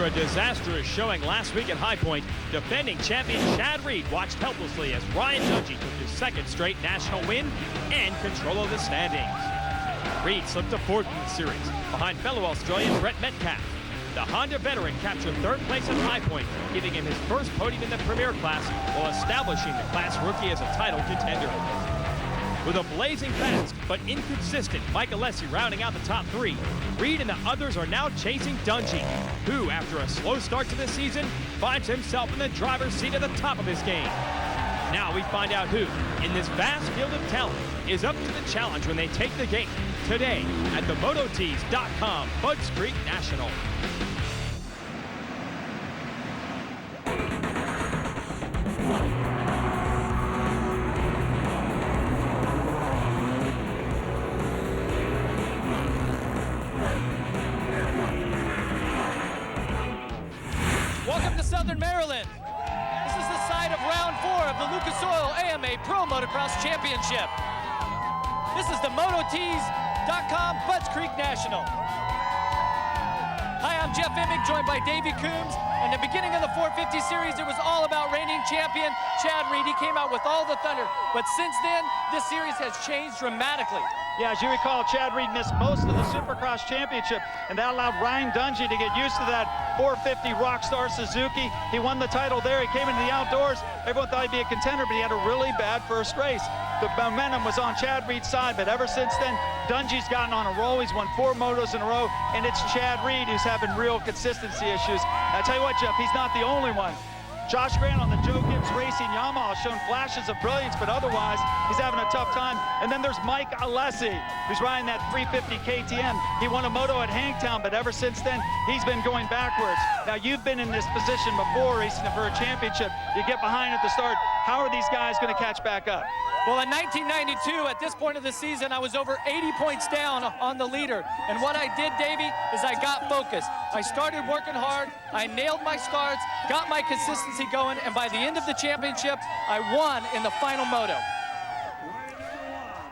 After a disastrous showing last week at High Point, defending champion Chad Reed watched helplessly as Ryan Dungey took his second straight national win and control of the standings. Reed slipped to fourth in the series, behind fellow Australian Brett Metcalfe. The Honda veteran captured third place at High Point, giving him his first podium in the Premier class while establishing the class rookie as a title contender. With a blazing fast but inconsistent Mike Alessi rounding out the top three, Reed and the others are now chasing Dungey, who, after a slow start to the season, finds himself in the driver's seat at the top of his game. Now we find out who, in this vast field of talent, is up to the challenge when they take the gate today at the MotoTees.com Budds Creek National. Welcome to Southern Maryland. This is the site of round 4 of the Lucas Oil AMA Pro Motocross Championship. This is the MotoTees.com Budds Creek National. Hi, I'm Jeff Emig, joined by Davey Coombs. In the beginning of the 450 series, it was all about reigning champion Chad Reed. He came out with all the thunder. But since then, this series has changed dramatically. Yeah, as you recall, Chad Reed missed most of the Supercross Championship, and that allowed Ryan Dungey to get used to that 450 Rockstar Suzuki. He won the title there. He came into the outdoors. Everyone thought he'd be a contender, but he had a really bad first race. The momentum was on Chad Reed's side, but ever since then, Dungey's gotten on a roll. He's won 4 motos in a row, and it's Chad Reed who's having real consistency issues. I tell you what, Jeff, he's not the only one. Josh Grant on the Joe Gibbs Racing Yamaha shown flashes of brilliance, but otherwise, he's having a tough time. And then there's Mike Alessi, who's riding that 350 KTM. He won a moto at Hangtown, but ever since then, he's been going backwards. Now, you've been in this position before, racing for a championship. You get behind at the start. How are these guys going to catch back up? Well, in 1992, at this point of the season, I was over 80 points down on the leader. And what I did, Davey, is I got focused. I started working hard. I nailed my starts, got my consistency going, and by the end of the championship, I won in the final moto.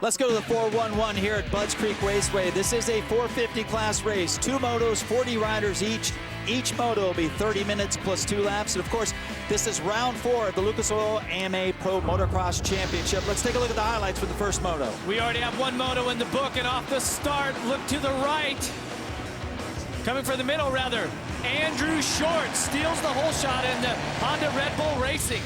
Let's go to the 411 here at Budds Creek Raceway. This is a 450 class race. 2 motos, 40 riders each. Each moto will be 30 minutes plus 2 laps. And of course, this is round 4 of the Lucas Oil AMA Pro Motocross Championship. Let's take a look at the highlights for the first moto. We already have 1 moto in the book, and off the start, look to the right. Coming for the middle, rather. Andrew Short steals the whole shot in the Honda Red Bull Racing.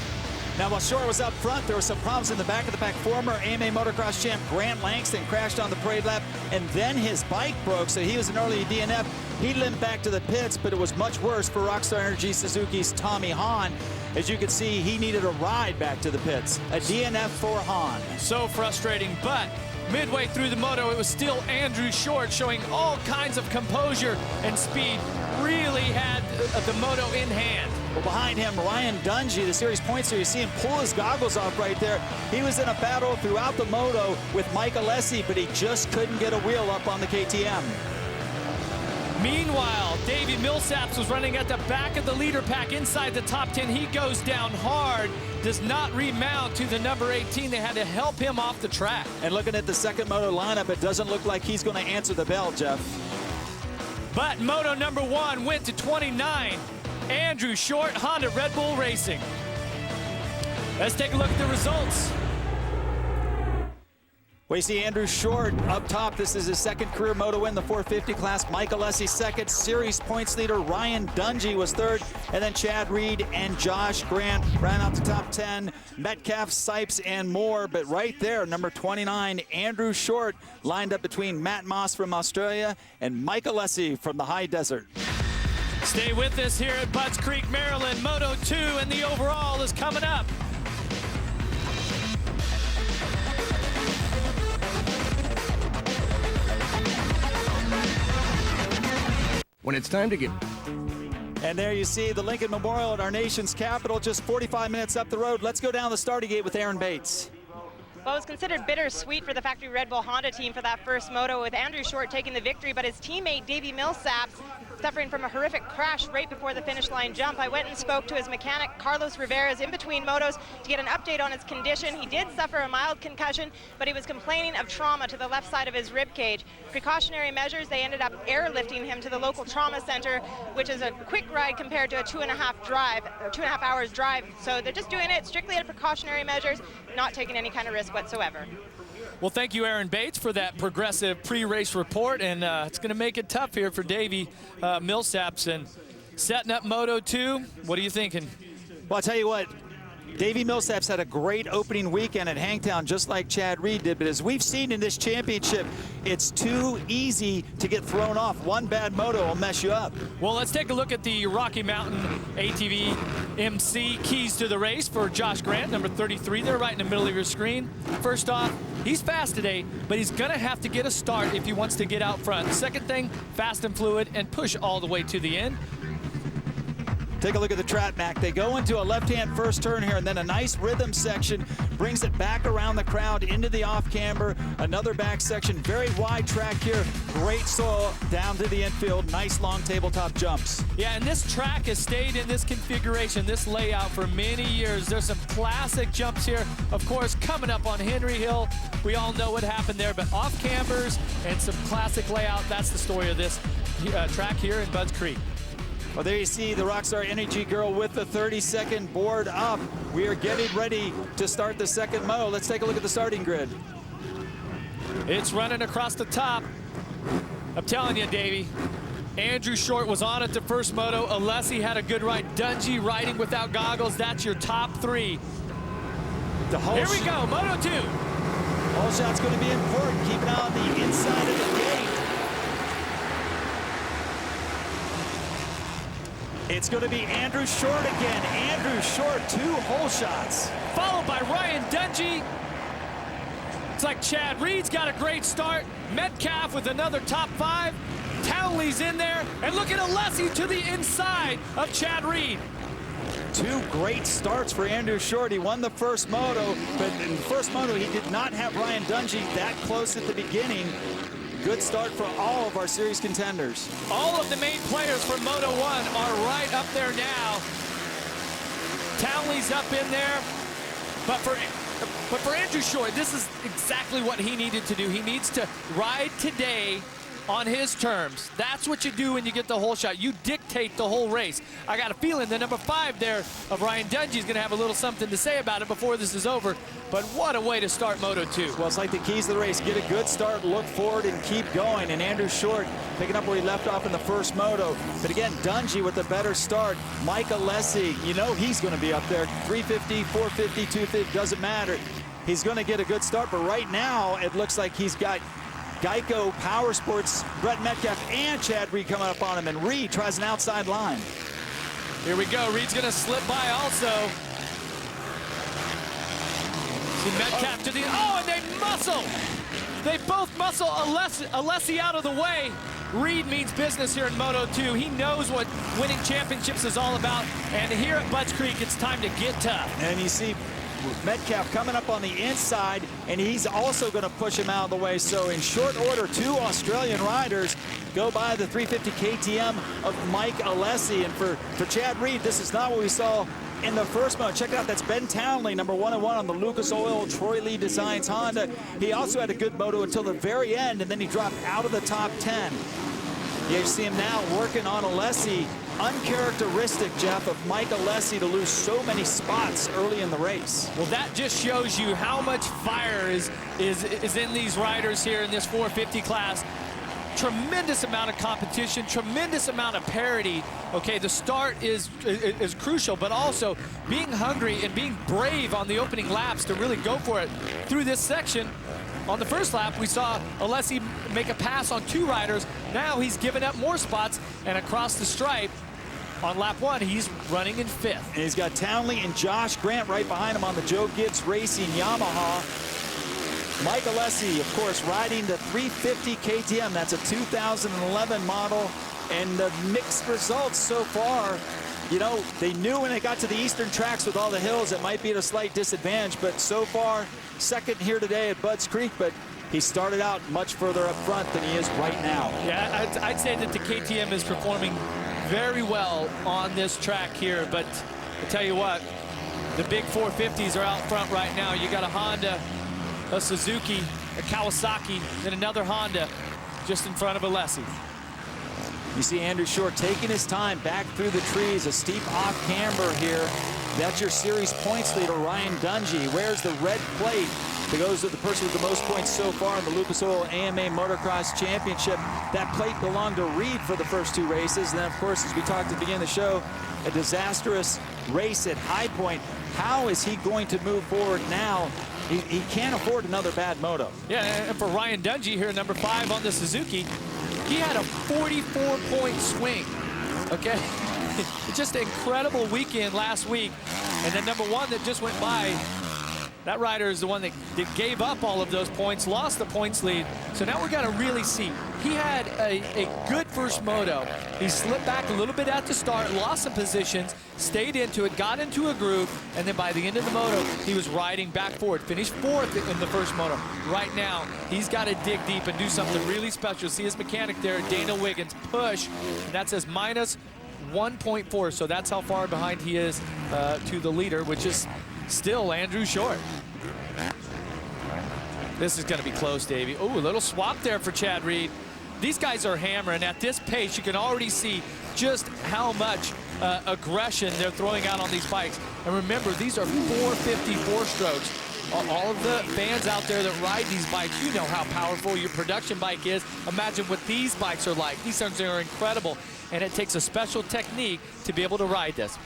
Now, while Short was up front, there were some problems in the back of the pack. Former AMA Motocross champ Grant Langston crashed on the parade lap, and then his bike broke, so he was an early DNF. He limped back to the pits, but it was much worse for Rockstar Energy Suzuki's Tommy Hahn. As you can see, he needed a ride back to the pits. A DNF for Hahn. So frustrating, but midway through the moto, it was still Andrew Short showing all kinds of composure and speed. Really had the moto in hand. Well, behind him, Ryan Dungey, the series points here. You see him pull his goggles off right there. He was in a battle throughout the moto with Mike Alessi, but he just couldn't get a wheel up on the KTM. Meanwhile, Davi Millsaps was running at the back of the leader pack inside the top 10. He goes down hard, does not remount to the number 18. They had to help him off the track. And looking at the second moto lineup, it doesn't look like he's going to answer the bell, Jeff. But moto number 1 went to 29. Andrew Short, Honda Red Bull Racing. Let's take a look at the results. We see Andrew Short up top. This is his second career moto win, the 450 class. Mike Alessi second. Series points leader Ryan Dungey was third. And then Chad Reed and Josh Grant ran out the top 10. Metcalfe, Sipes, and more. But right there, number 29, Andrew Short, lined up between Matt Moss from Australia and Mike Alessi from the high desert. Stay with us here at Budds Creek, Maryland. Moto 2 and the overall is coming up. When it's time to get... And there you see the Lincoln Memorial at our nation's capital, just 45 minutes up the road. Let's go down the starting gate with Aaron Bates. Well, it was considered bittersweet for the factory Red Bull Honda team for that first moto with Andrew Short taking the victory, but his teammate Davi Millsaps suffering from a horrific crash right before the finish line jump. I went and spoke to his mechanic, Carlos Rivera's, in between motos to get an update on his condition. He did suffer a mild concussion, but he was complaining of trauma to the left side of his rib cage. Precautionary measures, they ended up airlifting him to the local trauma center, which is a quick ride compared to a 2.5 hours drive. So they're just doing it strictly at precautionary measures, not taking any kind of risk whatsoever. Well, thank you, Aaron Bates, for that progressive pre-race report, and it's going to make it tough here for Davi Millsaps. And setting up Moto 2, what are you thinking? Well, I'll tell you what, Davi Millsaps had a great opening weekend at Hangtown, just like Chad Reed did, but as we've seen in this championship, it's too easy to get thrown off. One bad moto will mess you up. Well, let's take a look at the Rocky Mountain ATV MC keys to the race for Josh Grant, number 33 there, right in the middle of your screen. First off, he's fast today, but he's gonna have to get a start if he wants to get out front. Second thing, fast and fluid and push all the way to the end. Take a look at the track, Mac. They go into a left-hand first turn here, and then a nice rhythm section brings it back around the crowd into the off-camber. Another back section, very wide track here. Great soil down to the infield. Nice long tabletop jumps. Yeah, and this track has stayed in this configuration, this layout for many years. There's some classic jumps here. Of course, coming up on Henry Hill, we all know what happened there, but off-cambers and some classic layout. That's the story of this track here in Budds Creek. Well, there you see the Rockstar Energy Girl with the 30-second board up. We are getting ready to start the second moto. Let's take a look at the starting grid. It's running across the top. I'm telling you, Davey, Andrew Short was on at the first moto. Alessi had a good ride. Dungey riding without goggles. That's your top three. Here we go, Moto 2. Whole shot's going to be important. Keep an eye on the inside of the gate. It's going to be Andrew Short again. Andrew Short, 2 whole shots. Followed by Ryan Dungey. It's like Chad Reed's got a great start. Metcalfe with another top 5. Townley's in there. And look at Alessi to the inside of Chad Reed. 2 great starts for Andrew Short. He won the first moto, but in the first moto, he did not have Ryan Dungey that close at the beginning. Good start for all of our series contenders. All of the main players from Moto 1 are right up there now. Townley's up in there. But for Andrew Short, this is exactly what he needed to do. He needs to ride today on his terms. That's what you do when you get the whole shot. You dictate the whole race. I got a feeling the number 5 there of Ryan Dungey is going to have a little something to say about it before this is over. But what a way to start Moto 2. Well, it's like the keys to the race. Get a good start, look forward, and keep going. And Andrew Short picking up where he left off in the first moto. But again, Dungey with a better start. Mike Alessi, you know he's going to be up there. 350, 450, 250, doesn't matter. He's going to get a good start. But right now, it looks like he's got Geico Power Sports, Brett Metcalfe, and Chad Reed coming up on him, and Reed tries an outside line. Here we go. Reed's going to slip by also. See Metcalfe to the... Oh, and they muscle! They both muscle Alessi out of the way. Reed means business here in Moto 2. He knows what winning championships is all about, and here at Budds Creek, it's time to get tough. And you see Metcalfe coming up on the inside, and he's also going to push him out of the way. So in short order, 2 Australian riders go by the 350 KTM of Mike Alessi. And for Chad Reed, this is not what we saw in the first moto. Check it out, that's Ben Townley, number 101 on the Lucas Oil Troy Lee Designs Honda. He also had a good moto until the very end, and then he dropped out of the top 10. You see him now working on Alessi. Uncharacteristic, Jeff, of Mike Alessi to lose so many spots early in the race. Well, that just shows you how much fire is in these riders here in this 450 class. Tremendous amount of competition, tremendous amount of parity. Okay, the start is crucial, but also being hungry and being brave on the opening laps to really go for it through this section. On the first lap, we saw Alessi make a pass on 2 riders. Now he's given up more spots, and across the stripe on lap 1, he's running in 5th. And he's got Townley and Josh Grant right behind him on the Joe Gibbs Racing Yamaha. Mike Alessi, of course, riding the 350 KTM. That's a 2011 model, and the mixed results so far. You know, they knew when they got to the eastern tracks with all the hills, it might be at a slight disadvantage, but so far, second here today at Budds Creek. But he started out much further up front than he is right now. Yeah, I'd say that the KTM is performing very well on this track here, but I tell you what, the big 450s are out front right now. You got a Honda, a Suzuki, a Kawasaki, and another Honda just in front of Alessi. You see Andrew Short taking his time back through the trees, a steep off-camber here. That's your series points leader, Ryan Dungey. Wears the red plate that goes to the person with the most points so far in the Lucas Oil AMA Motocross Championship. That plate belonged to Reed for the first 2 races. And then, of course, as we talked at the beginning of the show, a disastrous race at High Point. How is he going to move forward now? He can't afford another bad moto. Yeah, and for Ryan Dungey here, number 5 on the Suzuki, he had a 44-point swing, okay? Just an incredible weekend last week. And then number 1 that just went by, that rider is the one that gave up all of those points, lost the points lead. So now we're going to really see. He had a good first moto. He slipped back a little bit at the start, lost some positions, stayed into it, got into a groove, and then by the end of the moto, he was riding back forward. Finished 4th in the first moto. Right now, he's got to dig deep and do something really special. See his mechanic there, Dana Wiggins, push. And that says minus 1.4, so that's how far behind he is to the leader, which is still Andrew Short. This is going to be close, Davey. Oh, a little swap there for Chad Reed. These guys are hammering. At this pace, you can already see just how much aggression they're throwing out on these bikes. And remember, these are 450 4-strokes. All of the fans out there that ride these bikes, you know how powerful your production bike is. Imagine what these bikes are like. These things are incredible, and it takes a special technique to be able to ride this.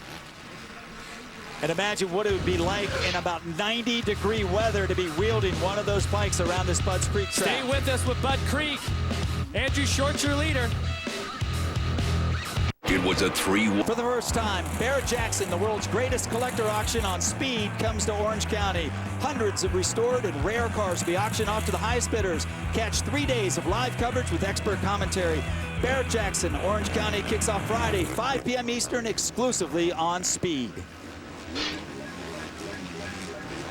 And imagine what it would be like in about 90-degree weather to be wielding one of those bikes around this Budds Creek track. Stay with us with Bud Creek. Andrew Short, your leader. It was a 3-1. For the first time, Barrett-Jackson, the world's greatest collector auction on speed, comes to Orange County. Hundreds of restored and rare cars will be auctioned off to the highest bidders. Catch 3 days of live coverage with expert commentary. Barrett-Jackson, Orange County kicks off Friday, 5 p.m. Eastern, exclusively on Speed.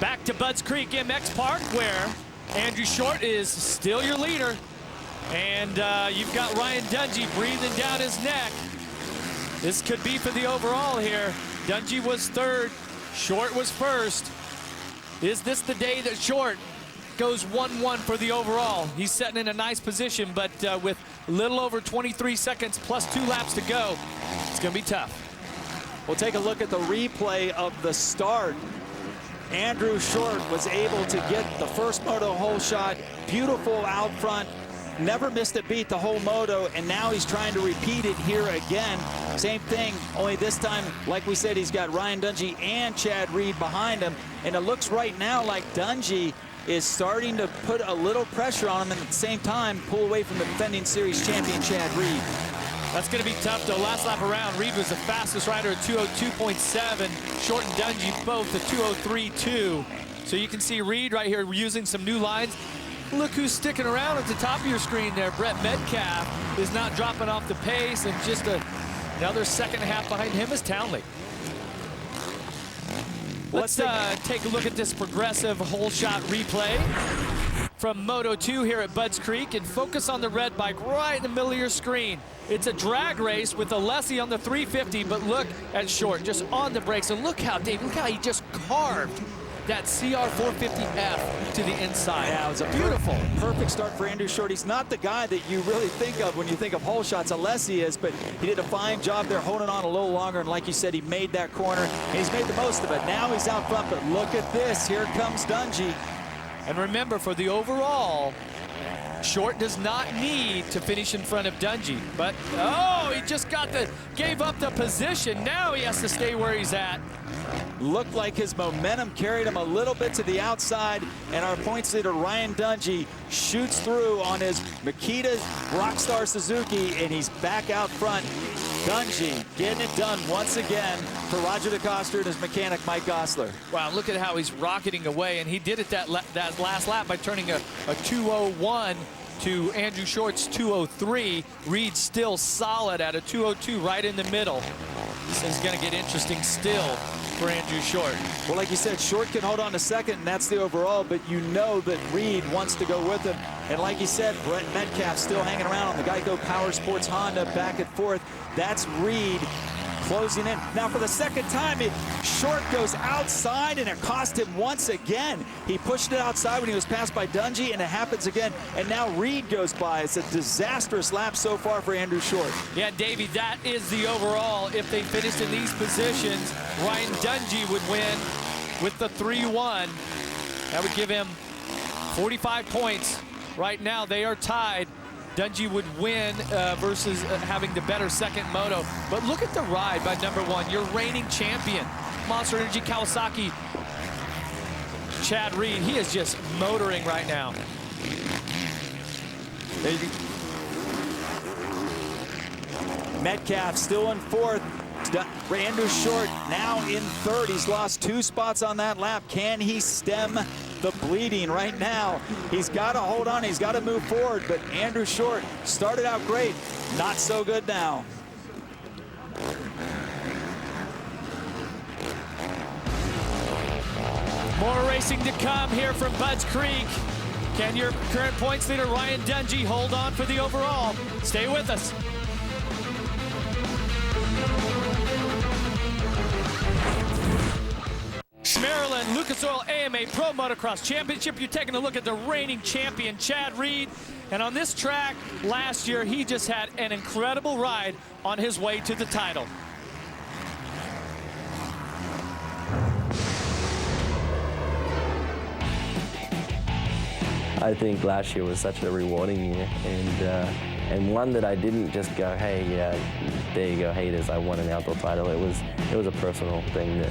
Back to Budds Creek MX Park, where Andrew Short is still your leader. And you've got Ryan Dungey breathing down his neck. This could be for the overall here. Dungey was 3rd, Short was 1st. Is this the day that Short goes 1-1 for the overall? He's sitting in a nice position, but with a little over 23 seconds plus 2 laps to go, it's going to be tough. We'll take a look at the replay of the start. Andrew Short was able to get the first moto hole shot. Beautiful out front. Never missed a beat the whole moto, and now he's trying to repeat it here again. Same thing, only this time, like we said, he's got Ryan Dungey and Chad Reed behind him. And it looks right now like Dungey is starting to put a little pressure on him, and at the same time, pull away from the defending series champion, Chad Reed. That's going to be tough, though. Last lap around, Reed was the fastest rider at 202.7. Short and Dungey both at 203.2. So you can see Reed right here using some new lines. Look who's sticking around at the top of your screen there. Brett Metcalfe is not dropping off the pace, and just another second and a half behind him is Townley. Let's take a look at this progressive hole shot replay from Moto 2 here at Budds Creek, and focus on the red bike right in the middle of your screen. It's a drag race with Alessi on the 350, but look at Short just on the brakes, and look how he just carved that CR450F to the inside. Yeah, it was a beautiful, perfect start for Andrew Short. He's not the guy that you really think of when you think of hole shots. Alessi is, but he did a fine job there holding on a little longer, and like you said, he made that corner, and he's made the most of it. Now he's out front, but look at this. Here comes Dungey. And remember, for the overall, Short does not need to finish in front of Dungey, but oh, he just gave up the position. Now he has to stay where he's at. Looked like his momentum carried him a little bit to the outside, and our points leader Ryan Dungey shoots through on his Makita Rockstar Suzuki, and he's back out front. Dungey getting it done once again for Roger DeCoster and his mechanic Mike Gosler. Wow, look at how he's rocketing away, and he did it that last lap by turning a 201 to Andrew Short's 203. Reed still solid at a 202 right in the middle. This is going to get interesting still for Andrew Short. Well, like you said, Short can hold on to second, and that's the overall, but you know that Reed wants to go with him. And like you said, Metcalfe still hanging around on the Geico Power Sports Honda back and forth. That's Reed closing in. Now for the second time, Short goes outside, and it cost him once again. He pushed it outside when he was passed by Dungey, and it happens again. And now Reed goes by. It's a disastrous lap so far for Andrew Short. Yeah, Davey, that is the overall. If they finished in these positions, Ryan Dungey would win with the 3-1. That would give him 45 points. Right now, they are tied. Dungey would win versus having the better second moto. But look at the ride by #1, your reigning champion, Monster Energy Kawasaki, Chad Reed. He is just motoring right now. Metcalfe still in fourth. Andrew Short now in third. He's lost 2 spots on that lap. Can he stem the bleeding right now? He's got to hold on. He's got to move forward. But Andrew Short started out great. Not so good now. More racing to come here from Budds Creek. Can your current points leader Ryan Dungey hold on for the overall? Stay with us. Maryland Lucas Oil AMA Pro Motocross Championship. You're taking a look at the reigning champion, Chad Reed. And on this track last year, he just had an incredible ride on his way to the title. I think last year was such a rewarding year, and one that I didn't just go, hey, yeah, there you go, haters, I won an outdoor title. It was a personal thing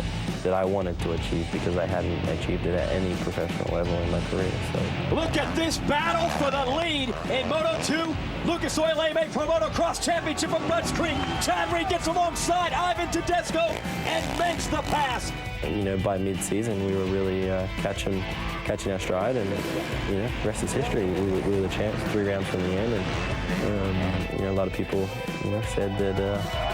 that I wanted to achieve because I hadn't achieved it at any professional level in my career. So look at this battle for the lead in Moto 2. Lucas Oil AMA Pro Motocross Championship of Budds Creek. Chad Reed gets alongside Ivan Tedesco and makes the pass. You know, by mid-season, we were really catching our stride, and you know, the rest is history. We were the champs 3 rounds from the end, and you know, a lot of people, you know, said that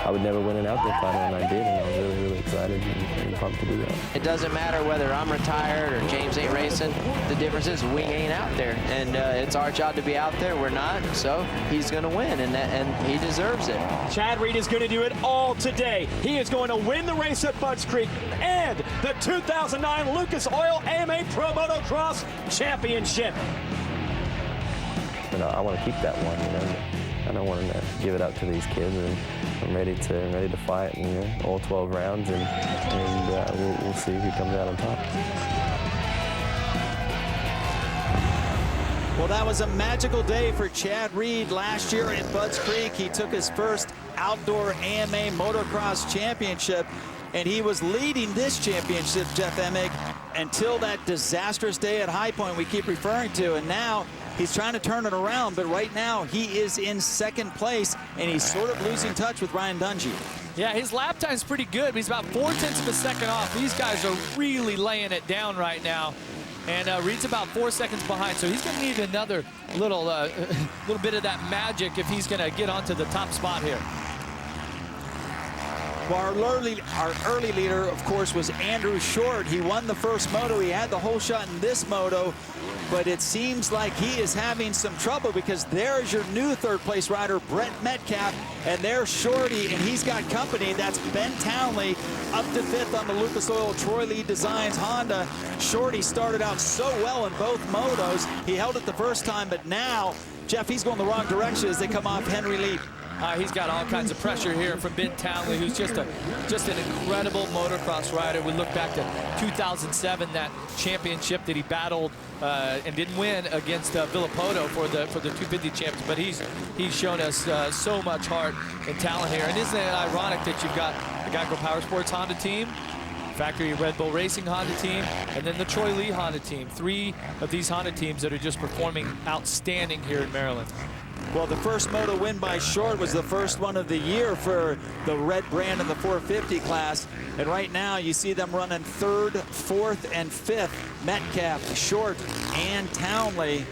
I would never win an outdoor title, and I did, and I was really, really excited and pumped to do that. It doesn't matter whether I'm retired or James ain't racing. The difference is we ain't out there, and it's our job to be out there. We're not, so he's going to win, and he deserves it. Chad Reed is going to do it all today. He is going to win the race at Budds Creek and the 2009 Lucas Oil AMA Pro Motocross Championship. You know, I want to keep that one. You know, I don't want to give it up to these kids, and I'm ready to fight. You know, all 12 rounds, and we'll see who comes out on top. Well, that was a magical day for Chad Reed last year at Budds Creek. He took his first outdoor AMA Motocross Championship, and he was leading this championship, Jeff Emig, until that disastrous day at High Point we keep referring to. And now he's trying to turn it around, but right now he is in second place, and he's sort of losing touch with Ryan Dungey. Yeah, his lap time's pretty good, but he's about 0.4 of a second off. These guys are really laying it down right now. And Reed's about 4 seconds behind, so he's going to need another little bit of that magic if he's going to get onto the top spot here. Well, our early leader, of course, was Andrew Short. He won the first moto. He had the whole shot in this moto, but it seems like he is having some trouble because there's your new third-place rider, Brett Metcalfe, and there's Shorty, and he's got company. That's Ben Townley up to 5th on the Lucas Oil Troy Lee Designs Honda. Shorty started out so well in both motos. He held it the first time, but now, Jeff, he's going the wrong direction as they come off Henry Lee. He's got all kinds of pressure here from Ben Townley, who's just an incredible motocross rider. We look back to 2007, that championship that he battled and didn't win against Villapoto for the 250 champs. But he's shown us so much heart and talent here. And isn't it ironic that you've got the Geico Power Sports Honda team, Factory Red Bull Racing Honda team, and then the Troy Lee Honda team. 3 of these Honda teams that are just performing outstanding here in Maryland. Well, the first moto win by Short was the first one of the year for the red brand in the 450 class. And right now you see them running 3rd, 4th, and 5th. Metcalfe, Short, and Townley.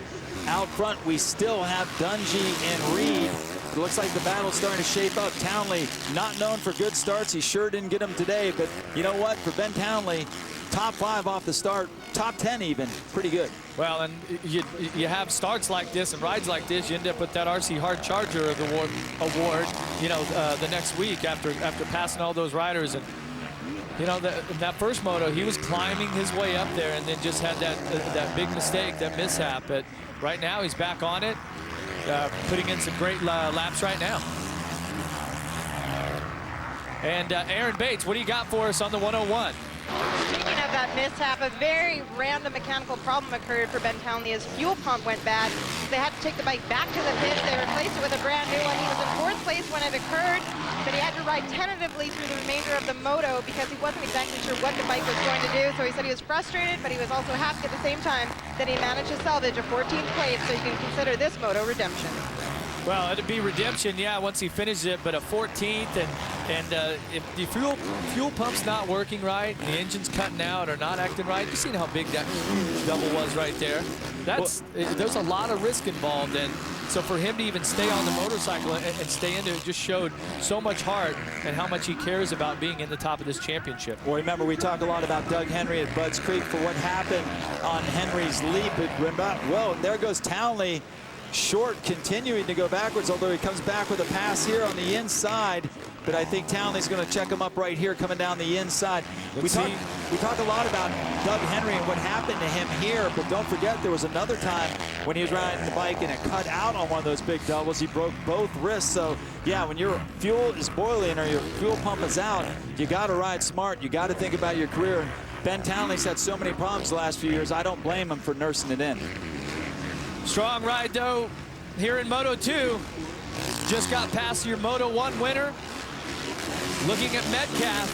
Out front, we still have Dungey and Reed. It looks like the battle's starting to shape up. Townley, not known for good starts. He sure didn't get them today, but you know what? For Ben Townley, top 5 off the start, top 10 even, pretty good. Well, and you have starts like this and rides like this, you end up with that RC Hard Charger award, you know, the next week after passing all those riders. And you know, that first moto, he was climbing his way up there and then just had that big mistake, that mishap. But right now, he's back on it, putting in some great laps right now. And Aaron Bates, what do you got for us on the 101? Speaking of that mishap, a very random mechanical problem occurred for Ben Townley. His fuel pump went bad. They had to take the bike back to the pit. They replaced it with a brand new one. He was in 4th place when it occurred, but he had to ride tentatively through the remainder of the moto because he wasn't exactly sure what the bike was going to do. So he said he was frustrated, but he was also happy at the same time that he managed to salvage a 14th place, so you can consider this moto redemption. Well, it'd be redemption, yeah, once he finishes it, but a 14th, and if the fuel pump's not working right, and the engine's cutting out or not acting right, you've seen how big that double was right there. There's a lot of risk involved, and so for him to even stay on the motorcycle and stay into it just showed so much heart and how much he cares about being in the top of this championship. Well, remember, we talked a lot about Doug Henry at Budds Creek for what happened on Henry's leap. Well, there goes Townley. Short continuing to go backwards, although he comes back with a pass here on the inside. But I think Townley's going to check him up right here coming down the inside. We talk a lot about Doug Henry and what happened to him here, but don't forget there was another time when he was riding the bike and it cut out on one of those big doubles. He broke both wrists. So yeah, when your fuel is boiling or your fuel pump is out, you got to ride smart. You got to think about your career. Ben Townley's had so many problems the last few years. I don't blame him for nursing it in. Strong ride, though, here in Moto 2. Just got past your Moto 1 winner. Looking at Metcalfe,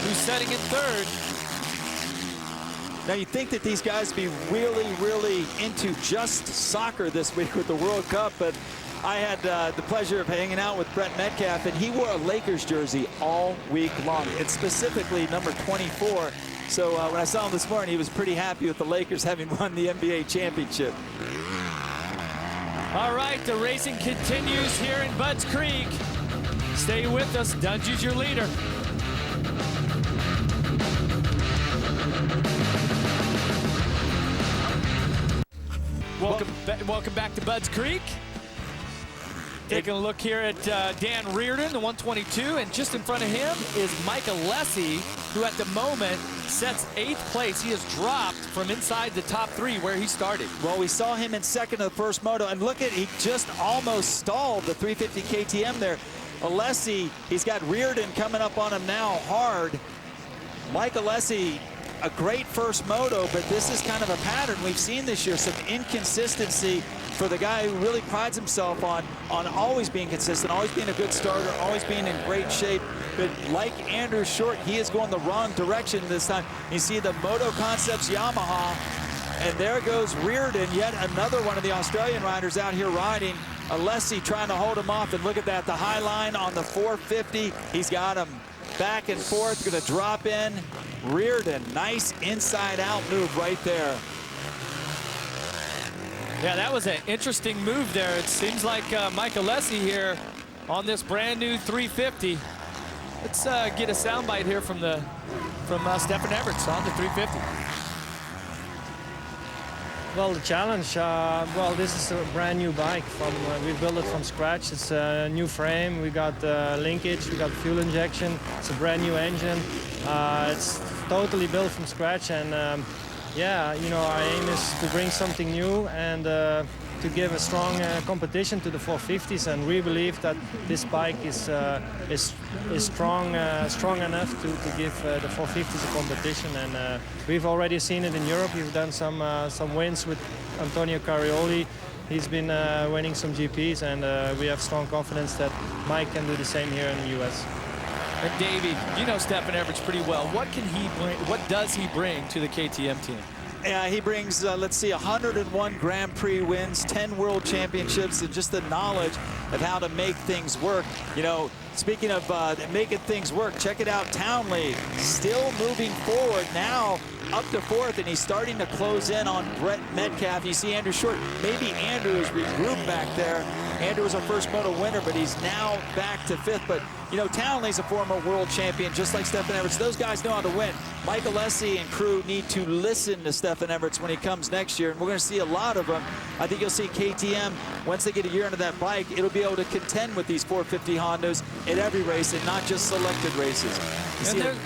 who's setting in 3rd. Now, you think that these guys be really, really into just soccer this week with the World Cup, but I had the pleasure of hanging out with Brett Metcalfe, and he wore a Lakers jersey all week long. It's specifically number 24. So when I saw him this morning, he was pretty happy with the Lakers having won the NBA championship. All right, the racing continues here in Budds Creek. Stay with us. Dungey's your leader. Welcome back to Budds Creek. Taking a look here at Dan Reardon, the 122, and just in front of him is Mike Alessi, who at the moment sets 8th place. He has dropped from inside the top 3 where he started. Well, we saw him in 2nd of the first moto, and look at, he just almost stalled the 350 KTM there. Alessi, he's got Reardon coming up on him now hard. Mike Alessi, a great first moto, but this is kind of a pattern we've seen this year, some inconsistency for the guy who really prides himself on always being consistent, always being a good starter, always being in great shape. But like Andrew Short, he is going the wrong direction this time. You see the Moto Concepts Yamaha, and there goes Reardon, yet another one of the Australian riders out here riding. Alessi trying to hold him off, and look at that, the high line on the 450. He's got him back and forth, going to drop in. Reardon, nice inside-out move right there. Yeah, that was an interesting move there. It seems like Mike Alessi here on this brand new 350. Let's get a soundbite here from Stefan Everts on the 350. Well, the challenge, well, this is a brand new bike. We built it from scratch. It's a new frame. We got linkage, we got fuel injection. It's a brand new engine. It's totally built from scratch, and yeah, you know, our aim is to bring something new and to give a strong competition to the 450s, and we believe that this bike is strong enough to give the 450s a competition. And we've already seen it in Europe. We've done some wins with Antonio Carioli. He's been winning some GPs, and we have strong confidence that Mike can do the same here in the US. And Davey, you know Stefan Everts pretty well. What can he bring? What does he bring to the KTM team? Yeah, he brings, let's see, 101 Grand Prix wins, 10 World Championships, and just the knowledge of how to make things work. You know, speaking of making things work, check it out. Townley still moving forward now, up to 4th, and he's starting to close in on Metcalfe. You see Andrew Short. Maybe Andrew is regrouped back there. Andrew was our first Moto winner, but he's now back to 5th. But, you know, Townley's a former world champion, just like Stefan Everts. Those guys know how to win. Mike Alessi and crew need to listen to Stefan Everts when he comes next year, and we're going to see a lot of them. I think you'll see KTM, once they get a year into that bike, it'll be able to contend with these 450 Hondas at every race and not just selected races. And there's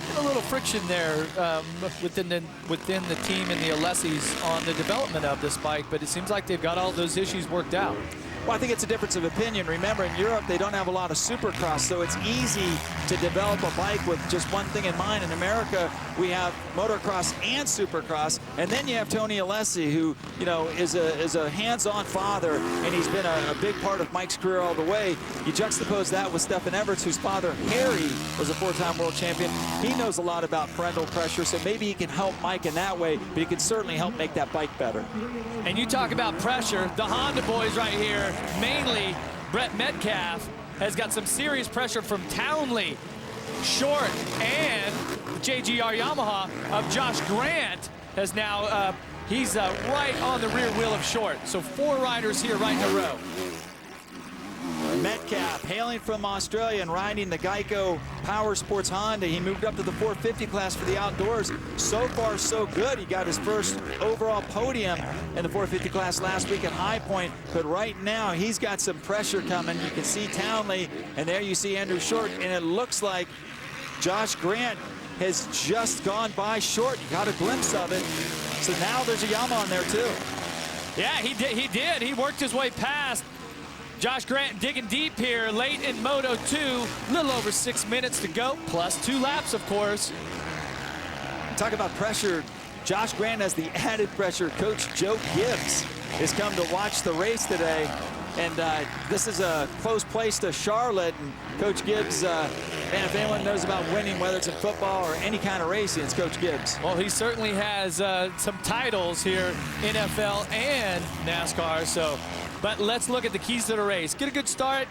been a little friction there within the team and the Alessis on the development of this bike, but it seems like they've got all those issues worked out. Well, I think it's a difference of opinion. Remember, in Europe, they don't have a lot of supercross, so it's easy to develop a bike with just one thing in mind. In America, we have motocross and supercross, and then you have Tony Alessi, who, you know, is a hands-on father, and he's been a big part of Mike's career all the way. You juxtapose that with Stefan Everts, whose father, Harry, was a 4-time world champion. He knows a lot about parental pressure, so maybe he can help Mike in that way, but he can certainly help make that bike better. And you talk about pressure, the Honda boys right here, mainly Brett Metcalfe, has got some serious pressure from Townley, Short, and JGR Yamaha of Josh Grant has now, he's right on the rear wheel of Short. So 4 riders here right in a row. Metcalfe, hailing from Australia and riding the Geico Power Sports Honda. He moved up to the 450 class for the outdoors. So far, so good. He got his first overall podium in the 450 class last week at High Point, but right now he's got some pressure coming. You can see Townley, and there you see Andrew Short, and it looks like Josh Grant has just gone by Short. You got a glimpse of it. So now there's a Yamaha on there too. Yeah, he did. He worked his way past Josh Grant, digging deep here late in Moto 2. A little over 6 minutes to go, plus 2 laps, of course. Talk about pressure. Josh Grant has the added pressure. Coach Joe Gibbs has come to watch the race today. And this is a close place to Charlotte. And Coach Gibbs, man, if anyone knows about winning, whether it's in football or any kind of racing, it's Coach Gibbs. Well, he certainly has some titles here, NFL and NASCAR. So, but let's look at the keys to the race. Get a good start.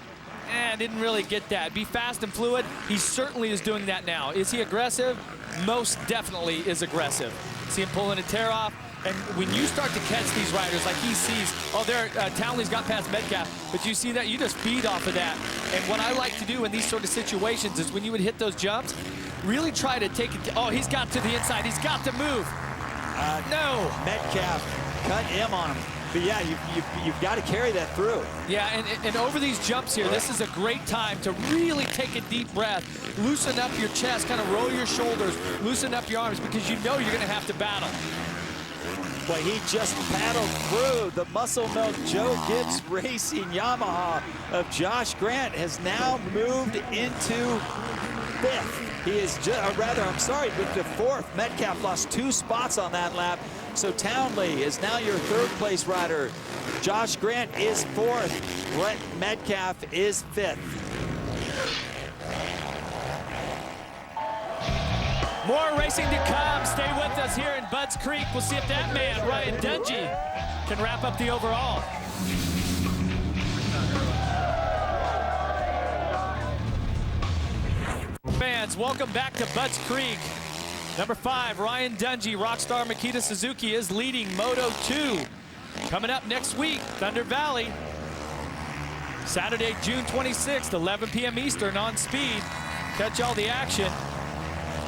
Didn't really get that. Be fast and fluid. He certainly is doing that now. Is he aggressive? Most definitely is aggressive. See him pulling a tear off. And when you start to catch these riders, like he sees, oh, there, Townley's got past Metcalfe, but you see that, you just feed off of that. And what I like to do in these sort of situations is when you would hit those jumps, really try to take it, oh, he's got to the inside, he's got to move. No. Metcalfe cut him on him. But yeah, you've got to carry that through. Yeah, and over these jumps here, this is a great time to really take a deep breath, loosen up your chest, kind of roll your shoulders, loosen up your arms, because you know you're going to have to battle. Boy, he just paddled through. The Muscle Milk Joe Gibbs Racing Yamaha of Josh Grant has now moved into 5th. He is just, rather, I'm sorry, with the 4th. Metcalfe lost 2 spots on that lap. So Townley is now your 3rd place rider. Josh Grant is 4th. Brett Metcalfe is 5th. More racing to come. Stay with us here in Budds Creek. We'll see if that man, Ryan Dungey, can wrap up the overall. Fans, welcome back to Budds Creek. Number 5, Ryan Dungey, Rockstar Makita Suzuki, is leading Moto 2. Coming up next week, Thunder Valley. Saturday, June 26th, 11 p.m. Eastern on Speed. Catch all the action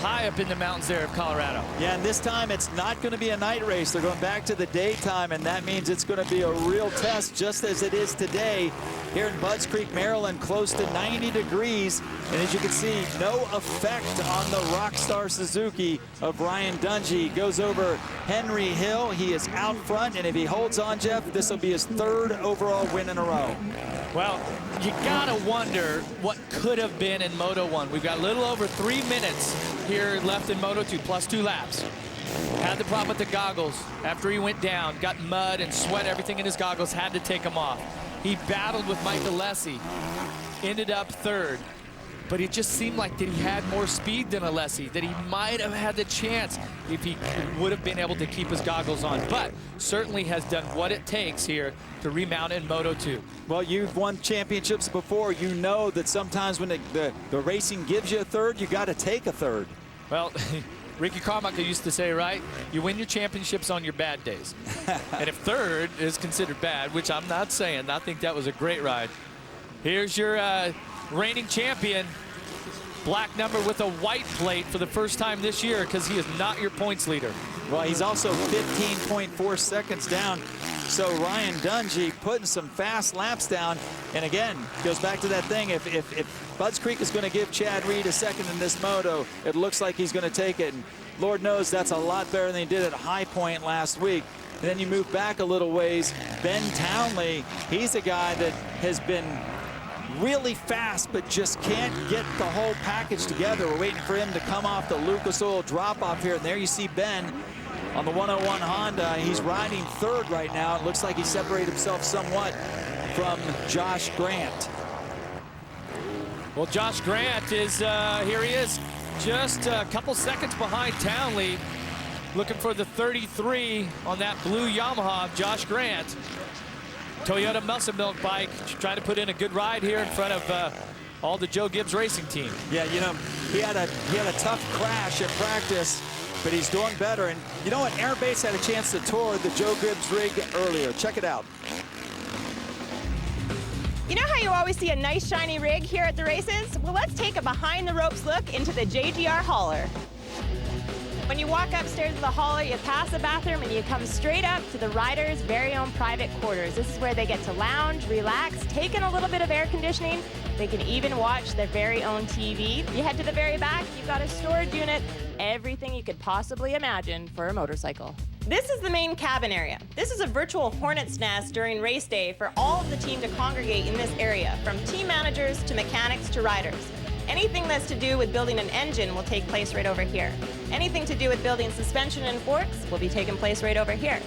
high up in the mountains there of Colorado. Yeah, and this time it's not going to be a night race. They're going back to the daytime, and that means it's going to be a real test, just as it is today here in Budds Creek, Maryland, close to 90 degrees. And as you can see, no effect on the Rockstar Suzuki of Ryan Dungey. Goes over Henry Hill. He is out front, and if he holds on, Jeff, this will be his 3rd overall win in a row. Well, you gotta wonder what could have been in Moto 1. We've got a little over 3 minutes here left in Moto 2, plus 2 laps. Had the problem with the goggles after he went down, got mud and sweat, everything in his goggles, had to take them off. He battled with Mike Alessi, ended up 3rd. but it just seemed like that he had more speed than Alessi, that he might have had the chance if he would have been able to keep his goggles on, but certainly has done what it takes here to remount in Moto 2. Well, you've won championships before. You know that sometimes when the racing gives you a third, you got to take a third. Well, Ricky Carmichael used to say, right, you win your championships on your bad days. And if third is considered bad, which I'm not saying, I think that was a great ride. Here's your reigning champion, black number with a white plate for the first time this year, because he is not your points leader. Well, he's also 15.4 seconds down. So Ryan Dungey putting some fast laps down. And again, goes back to that thing. If Budds Creek is going to give Chad Reed a second in this moto, it looks like he's going to take it. And Lord knows that's a lot better than he did at High Point last week. And then you move back a little ways. Ben Townley, he's a guy that has been really fast, but just can't get the whole package together. We're waiting for him to come off the Lucas Oil drop-off here. And there you see Ben on the 101 Honda. He's riding third right now. It looks like he separated himself somewhat from Josh Grant. Well, Josh Grant is, here he is, just a couple seconds behind Townley, looking for the 33 on that blue Yamaha, Josh Grant. Toyota Muscle Milk bike, trying to put in a good ride here in front of all the Joe Gibbs racing team. Yeah, you know, he had a tough crash at practice, but he's doing better. And you know what? Aaron Bates had a chance to tour the Joe Gibbs rig earlier. Check it out. You know how you always see a nice shiny rig here at the races? Well, let's take a behind the ropes look into the JGR hauler. When you walk upstairs to the hauler, you pass the bathroom and you come straight up to the rider's very own private quarters. This is where they get to lounge, relax, take in a little bit of air conditioning. They can even watch their very own TV. You head to the very back, you've got a storage unit, everything you could possibly imagine for a motorcycle. This is the main cabin area. This is a virtual hornet's nest during race day for all of the team to congregate in this area, from team managers to mechanics to riders. Anything that's to do with building an engine will take place right over here. Anything to do with building suspension and forks will be taking place right over here.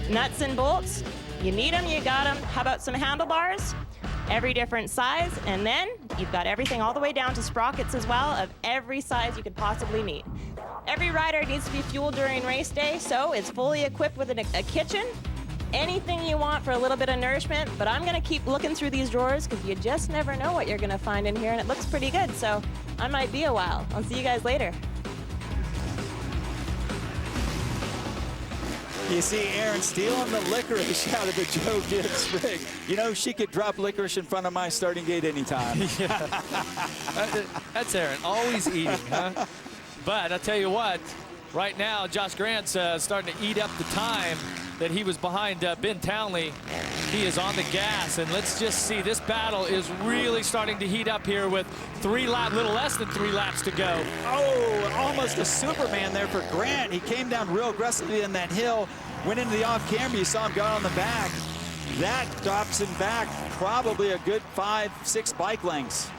Nuts and bolts, you need them, you got them. How about some handlebars? Every different size, and then you've got everything all the way down to sprockets as well of every size you could possibly need. Every rider needs to be fueled during race day, so it's fully equipped with a kitchen. Anything you want for a little bit of nourishment, but I'm gonna keep looking through these drawers because you just never know what you're gonna find in here, and it looks pretty good, so I might be a while. I'll see you guys later. You see Aaron stealing the licorice out of the Joe Gibbs rig. You know, she could drop licorice in front of my starting gate anytime. Yeah. That's Aaron, always eating, huh? But I'll tell you what, right now, Josh Grant's starting to eat up the time that he was behind Ben Townley. He is on the gas, and let's just see, this battle is really starting to heat up here with little less than 3 laps to go. Oh, almost a Superman there for Grant. He came down real aggressively in that hill, went into the off camber. You saw him go on the back. That drops him back probably a good 5-6 bike lengths.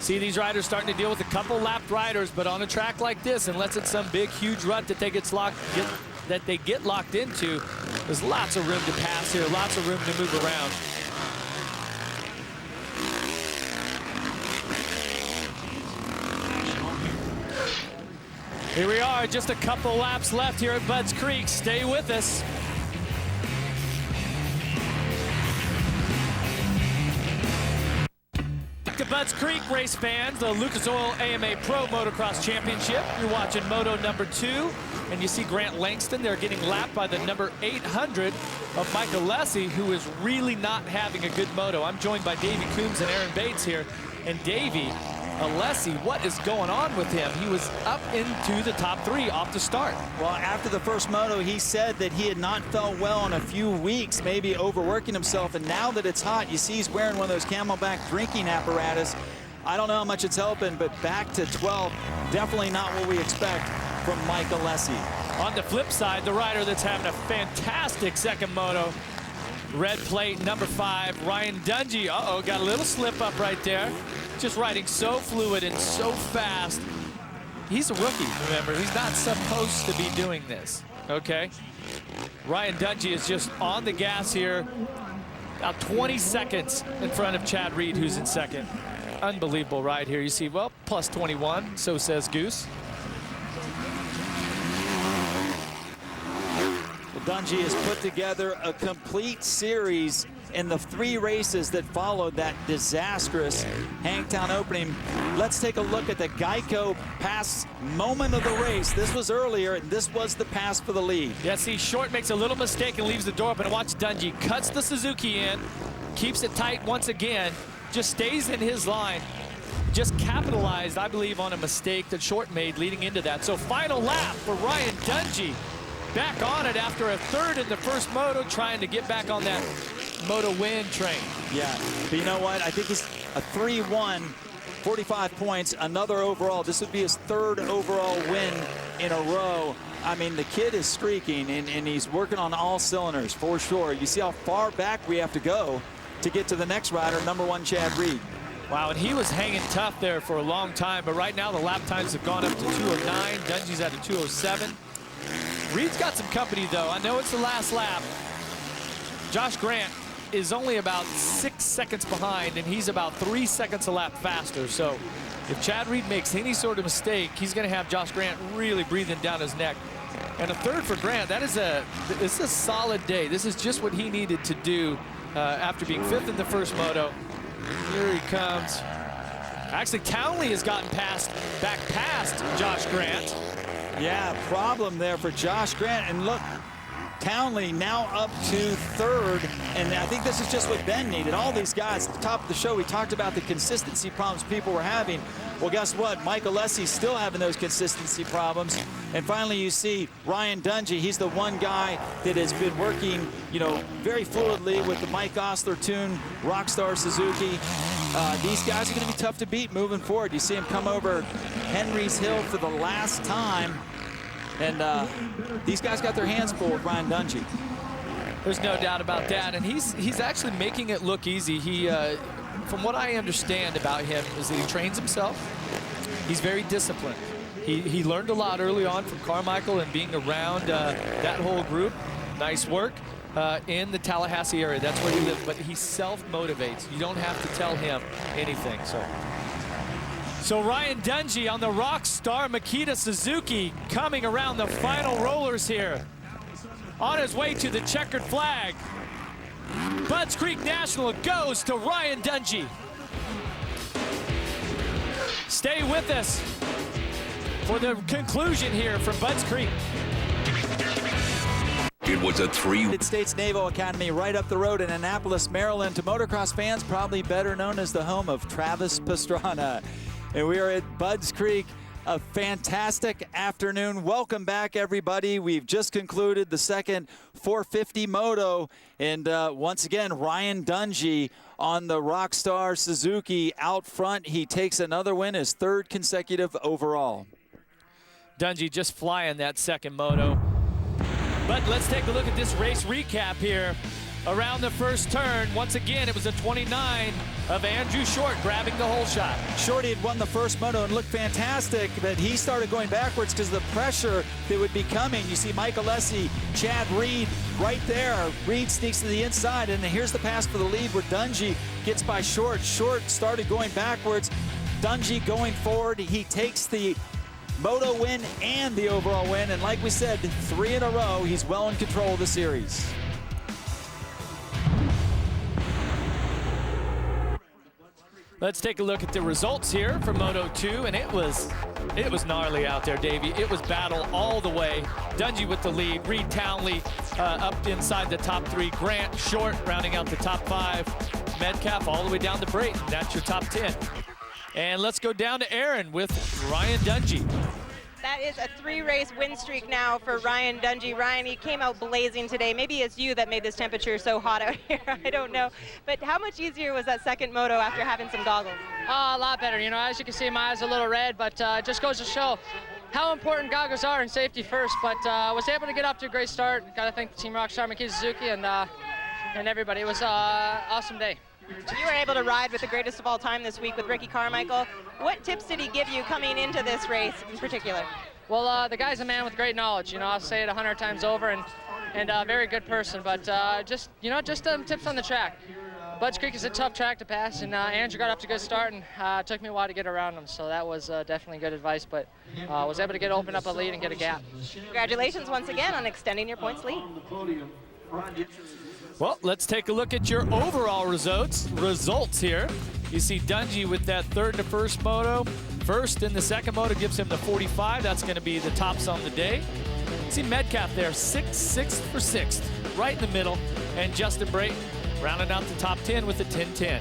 See these riders starting to deal with a couple lapped riders, but on a track like this, unless it's some big, huge rut that they get locked into, there's lots of room to pass here, lots of room to move around. Here we are, just a couple laps left here at Budds Creek. Stay with us. To Budds Creek, race fans, the Lucas Oil AMA Pro Motocross Championship. You're watching Moto number 2, and you see Grant Langston. They're getting lapped by the number 800 of Mike Alessi, who is really not having a good moto. I'm joined by Davey Coombs and Aaron Bates here. And Davey, Alessi, what is going on with him? He was up into the top 3 off the start. Well, after the first moto, he said that he had not felt well in a few weeks, maybe overworking himself. And now that it's hot, you see he's wearing one of those Camelback drinking apparatus. I don't know how much it's helping, but back to 12, definitely not what we expect from Mike Alessi. On the flip side, the rider that's having a fantastic second moto, red plate number 5, Ryan Dungey. Uh-oh, got a little slip up right there. Just riding so fluid and so fast. He's a rookie, remember. He's not supposed to be doing this, okay? Ryan Dungey is just on the gas here, about 20 seconds in front of Chad Reed, who's in second. unbelievable ride here. You see, well, plus 21, so says Goose. Well, Dungey has put together a complete series in the 3 races that followed that disastrous Hangtown opening. Let's take a look at the Geico pass moment of the race. This was earlier, and this was the pass for the lead. Yeah, see, Short makes a little mistake and leaves the door open. And watch Dungey cuts the Suzuki in, keeps it tight once again, just stays in his line. Just capitalized, I believe, on a mistake that Short made leading into that. So final lap for Ryan Dungey. Back on it after a 3rd in the first moto, trying to get back on that Moto win train. Yeah, but you know what? I think he's a 3-1, 45 points, another overall. This would be his 3rd overall win in a row. I mean, the kid is streaking, and he's working on all cylinders for sure. You see how far back we have to go to get to the next rider, number 1, Chad Reed. Wow, and he was hanging tough there for a long time, but right now the lap times have gone up to 2:09. Dungey's at a 2:07. Reed's got some company, though. I know it's the last lap. Josh Grant is only about 6 seconds behind, and he's about 3 seconds a lap faster. So if Chad Reed makes any sort of mistake, he's going to have Josh Grant really breathing down his neck. And a 3rd for Grant. This is a solid day. This is just what he needed to do after being 5th in the first moto. Here he comes. Actually, Townley has gotten back past Josh Grant. Yeah, problem there for Josh Grant. And look, Townley now up to 3rd, and I think this is just what Ben needed. All these guys at the top of the show, we talked about the consistency problems people were having. Well, guess what? Mike Alessi's still having those consistency problems. And finally, you see Ryan Dungey. He's the one guy that has been working, you know, very fluidly with the Mike Osler tuned Rockstar Suzuki. These guys are going to be tough to beat moving forward. You see him come over Henry's Hill for the last time. And these guys got their hands full with Ryan Dungey. There's no doubt about that, and he's actually making it look easy. He, from what I understand about him, is that he trains himself. He's very disciplined. He learned a lot early on from Carmichael and being around that whole group. Nice work in the Tallahassee area. That's where he lives, but he self-motivates. You don't have to tell him anything. So Ryan Dungey on the Rockstar Makita Suzuki coming around the final rollers here. On his way to the checkered flag. Budds Creek National goes to Ryan Dungey. Stay with us for the conclusion here from Budds Creek. It was a 3. United States Naval Academy right up the road in Annapolis, Maryland. To motocross fans, probably better known as the home of Travis Pastrana. And we are at Budds Creek. A fantastic afternoon. Welcome back, everybody. We've just concluded the second 450 moto. And once again, Ryan Dungey on the Rockstar Suzuki out front. He takes another win, his 3rd consecutive overall. Dungey just flying that second moto. But let's take a look at this race recap here. Around the first turn, once again, it was a 29 of Andrew Short grabbing the hole shot. Shorty had won the first moto and looked fantastic, but he started going backwards because of the pressure that would be coming. You see Mike Alessi, Chad Reed right there. Reed sneaks to the inside, and here's the pass for the lead where Dungey gets by Short. Short started going backwards. Dungey going forward. He takes the moto win and the overall win, and like we said, 3 in a row. He's well in control of the series. Let's take a look at the results here for Moto 2, and it was gnarly out there, Davey. It was battle all the way. Dungey with the lead, Reed Townley up inside the top 3, Grant Short rounding out the top 5, Metcalfe all the way down to Brayton. That's your top 10. And let's go down to Aaron with Ryan Dungey. That is a 3-race win streak now for Ryan Dungey. Ryan, he came out blazing today. Maybe it's you that made this temperature so hot out here. I don't know. But how much easier was that second moto after having some goggles? A lot better. You know, as you can see, my eyes are a little red, but just goes to show how important goggles are and safety first. But was able to get off to a great start. Got to thank the Team Rockstar Makita Suzuki and everybody. It was an awesome day. You were able to ride with the greatest of all time this week with Ricky Carmichael. What tips did he give you coming into this race in particular? Well, the guy's a man with great knowledge. You know, I'll say it 100 times over, and a very good person. But just tips on the track. Budds Creek is a tough track to pass, and Andrew got off to a good start, and it took me a while to get around him, so that was definitely good advice, but was able to open up a lead and get a gap. Congratulations once again on extending your points lead. Well, let's take a look at your overall results here. You see Dungey with that third in the first moto. First in the second moto gives him the 45. That's going to be the tops on the day. You see Metcalfe there, sixth for sixth, right in the middle. And Justin Brayton rounding out the top 10 with the 10-10.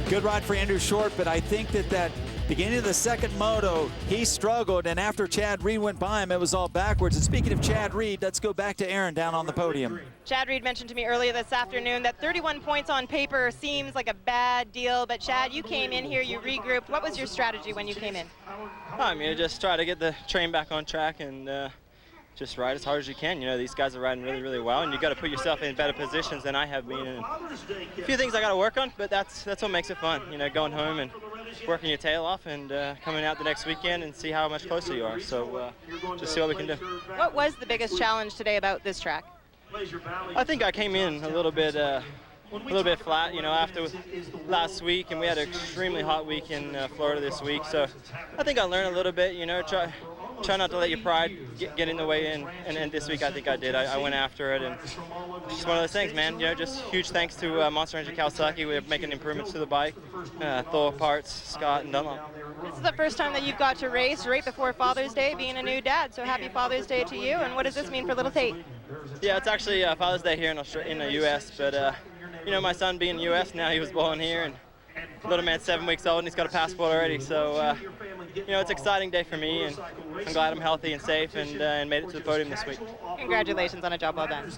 Good ride for Andrew Short, but I think that beginning of the second moto, he struggled, and after Chad Reed went by him, it was all backwards. And speaking of Chad Reed, let's go back to Aaron down on the podium. Chad Reed mentioned to me earlier this afternoon that 31 points on paper seems like a bad deal, but Chad, you came in here, you regrouped. What was your strategy when you came in? I mean, just try to get the train back on track and just ride as hard as you can. You know, these guys are riding really, really well, and you got to put yourself in better positions than I have been. And a few things I got to work on, but that's what makes it fun. You know, going home and working your tail off and coming out the next weekend and see how much closer you are. So just see what we can do. What was the biggest challenge today about this track? I think I came in a little bit flat, you know, after last week, and we had an extremely hot week in Florida this week. So I think I learned a little bit, you know, try not to let your pride get in the way in, and this week I think I did. I went after it, and it's just one of those things, man. You know, just huge thanks to Monster Energy Kawasaki. We're making improvements to the bike. Thor Parts, Scott, and Dunlop. This is the first time that you've got to race right before Father's Day, being a new dad, so happy Father's Day to you, and what does this mean for little Tate? Yeah, it's actually Father's Day here in the U.S., but you know, my son being U.S. now, he was born here, and little man's 7 weeks old, and he's got a passport already, so you know, it's an exciting day for me, and I'm glad I'm healthy and safe and made it to the podium this week. Congratulations on a job well done.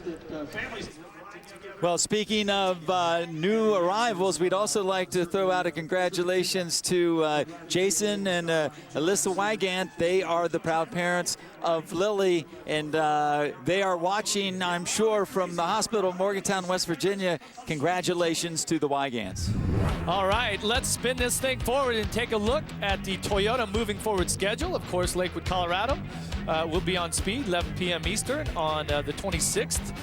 Well, speaking of new arrivals, we'd also like to throw out a congratulations to Jason and Alyssa Weigandt. They are the proud parents of Lily, and they are watching, I'm sure, from the hospital in Morgantown, West Virginia. Congratulations to the Weigandts. All right, let's spin this thing forward and take a look at the Toyota moving forward schedule. Of course, Lakewood, Colorado will be on speed, 11 p.m. Eastern on the 26th.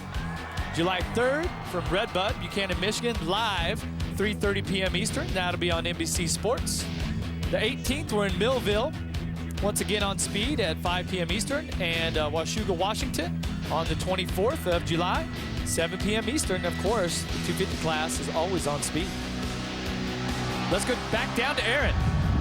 July 3rd from Redbud, Buchanan, Michigan, live, 3:30 p.m. Eastern. That'll be on NBC Sports. The 18th, we're in Millville, once again on speed at 5 p.m. Eastern. And Washougal, Washington on the 24th of July, 7 p.m. Eastern. Of course, the 250 class is always on speed. Let's go back down to Aaron.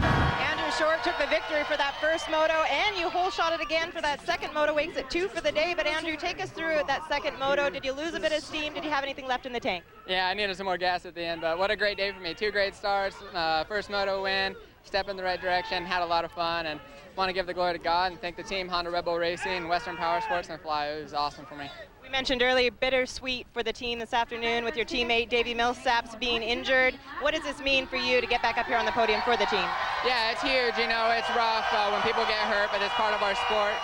Andrew Short took the victory for that first moto, and you hole shot it again for that second moto. Wakes at 2 for the day. But Andrew, take us through that second moto. Did you lose a bit of steam? Did you have anything left in the tank? Yeah, I needed some more gas at the end, but what a great day for me. 2 great starts, first moto win, step in the right direction, had a lot of fun, and want to give the glory to God and thank the team, Honda Red Bull Racing, Western Power Sports, and Fly. It was awesome for me. We mentioned earlier, bittersweet for the team this afternoon with your teammate Davi Millsaps being injured. What does this mean for you to get back up here on the podium for the team? Yeah, it's huge. You know, it's rough when people get hurt, but it's part of our sport.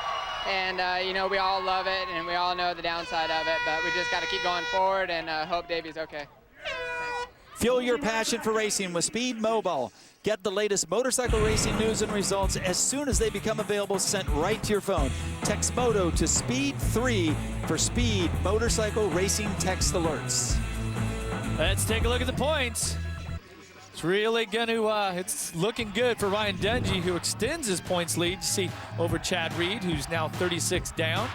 And, you know, we all love it, and we all know the downside of it, but we just got to keep going forward and hope Davi's okay. Fuel your passion for racing with Speed Mobile. Get the latest motorcycle racing news and results as soon as they become available, sent right to your phone. Text Moto to Speed 3 for Speed Motorcycle Racing Text Alerts. Let's take a look at the points. It's really going to, it's looking good for Ryan Dungey, who extends his points lead. You see over Chad Reed, who's now 36 down.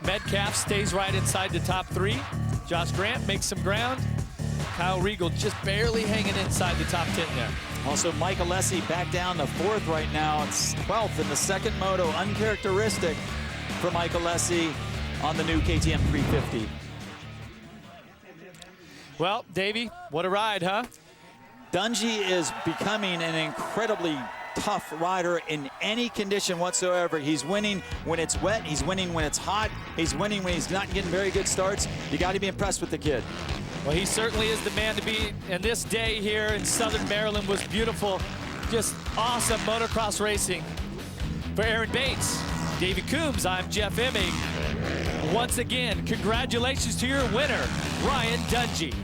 Metcalfe stays right inside the top 3. Josh Grant makes some ground. Kyle Regal just barely hanging inside the top 10 there. Also, Mike Alessi back down to 4th right now. It's 12th in the second moto. Uncharacteristic for Mike Alessi on the new KTM 350. Well, Davey, what a ride, huh? Dungey is becoming an incredibly tough rider in any condition whatsoever. He's winning when it's wet. He's winning when it's hot. He's winning when he's not getting very good starts. You got to be impressed with the kid. Well, he certainly is the man to beat. And this day here in Southern Maryland was beautiful. Just awesome motocross racing. For Aaron Bates, Davey Coombs, I'm Jeff Emming. Once again, congratulations to your winner, Ryan Dungey.